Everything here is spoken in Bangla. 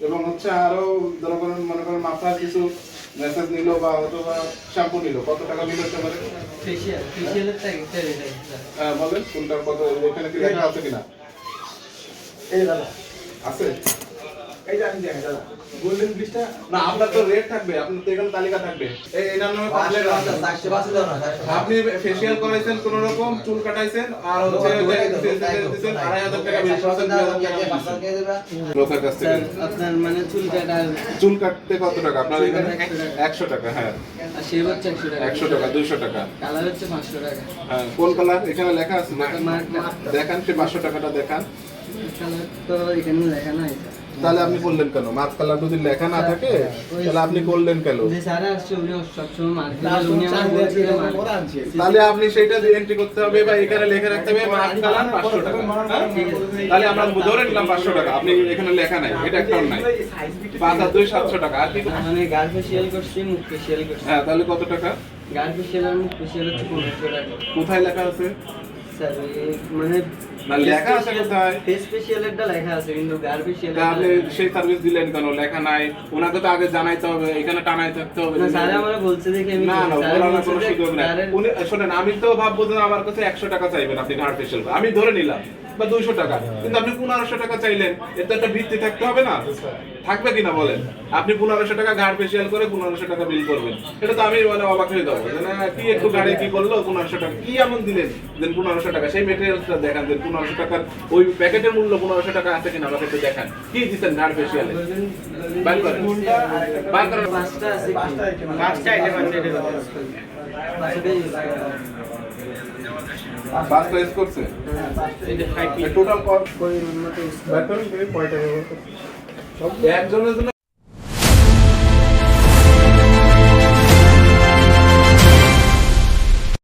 এবং হচ্ছে আরো মনে করেন মাথার কিছু মেসেজ নিল বা অথবা শ্যাম্পু নিল, কত টাকা বিল হতে পারে? ফেশিয়ালের টাকা বলেন কোনটার কত, এখানে কি লেখা আছে কিনা? এই দাদা আছে? এই জানি জানি দাদা গোল্ডেন ব্লিচটা না, আপনার তো রেট থাকবে, আপনার তো এখানে তালিকা থাকবে। এটার নামে কমপ্লেন আছে। আপনি ফেশিয়াল করাইছেন কোন রকম, চুল কাটাইছেন আর হচ্ছে দিয়েছেন 2500 টাকা বিল করছেন, 2000 টাকা লোকের কাছ থেকে। আপনার মানে চুল কাটতে কত টাকা আপনার এখানে? 100 টাকা। হ্যাঁ, আর শেভ হচ্ছে 100 টাকা, 100 টাকা, 200 টাকা। কালার হচ্ছে 500 টাকা। হ্যাঁ, কোন কালার এখানে লেখা আছে? মার্কটা দেখান, সে 500 টাকাটা দেখান। কালার তো এখানে লেখা নাই। তাহলে আপনি করলেন কেন? মার্ক কালার যদি লেখা না থাকে তাহলে আপনি করলেন কেন? যে স্যার আসছে উনি সবসময় মার্কেটে উনি আমার বলছে যে তাহলে আপনি সেটা এন্ট্রি করতে হবে বা এখানে লিখে রাখতে হবে মার্ক কালার 500 টাকা। হ্যাঁ? তাহলে আমরা ধরে নিলাম 500 টাকা, আপনি এখানে লেখা নাই, এটা অ্যাকাউন্ট নাই। 5 আর 2 700 টাকা। আর কি? মানে গার ফেশিয়াল করছি, মুখ ফেশিয়াল করছি। হ্যাঁ, তাহলে কত টাকা? গার ফেশিয়াল আর মুখ ফেশিয়াল হচ্ছে 1500 টাকা। কোথায় লেখা আছে? স্যার মানে না, লেখা আছে কোথায়? ফেস ফেশিয়ালেরটা লেখা আছে কিন্তু গার ফেশিয়াল তা আপনি সেই সার্ভিস দিলেন কেন? লেখা নাই, ওনাকে তো আগে জানাইতে হবে, এখানে টানাই থাকতে হবে। না স্যার আমারে বলছে দেখি আমি না না, স্যার বলার বলছে কোনো যে সুযোগ নাই। গারের- উনি শোনেন, আমি তো ভাববো যে আমার কাছে 100 টাকা চাইবেন আপনি ঘাড় ফেশিয়াল, আমি ধরে নিলাম, বা 200 টাকা, কিন্তু আপনি 1500 টাকা চাইলেন, এর তো একটা ভিত্তি থাকতে হবে না? থাকবে কিনা বলেন? আপনি 1500 টাকা ঘাড় ফেশিয়াল করে 1500 টাকা বিল করবেন, এটা তো আমি মানে অবাক হয়ে যাবো যে না, কি একটু গাড়ি কি করলো 1500 টাকা, কি এমন দিলেন দেন 1500 টাকা? সেই মেটেরিয়ালসটা দেখান, দেন 1500 টাকার ওই প্যাকেটের মূল্য 1500 টাকা আছে কিনা আমাকে একটু দেখান। কি দিচ্ছেন ঘাড় ফেশিয়ালে? বাইর করেন, বাইর করেন। পাঁচটা আছে, পাঁচটা আইটেম আছে। পাঁচটা আইটেম আছে এটার মধ্যে। পাঁচটাই use করা হয়। বাস প্রাইস করছে এটা 5 টোটাল কস্ট পরিমাণ মতো use করা হয়। বাইর করেন, কয় টাকা? একজনের জন্য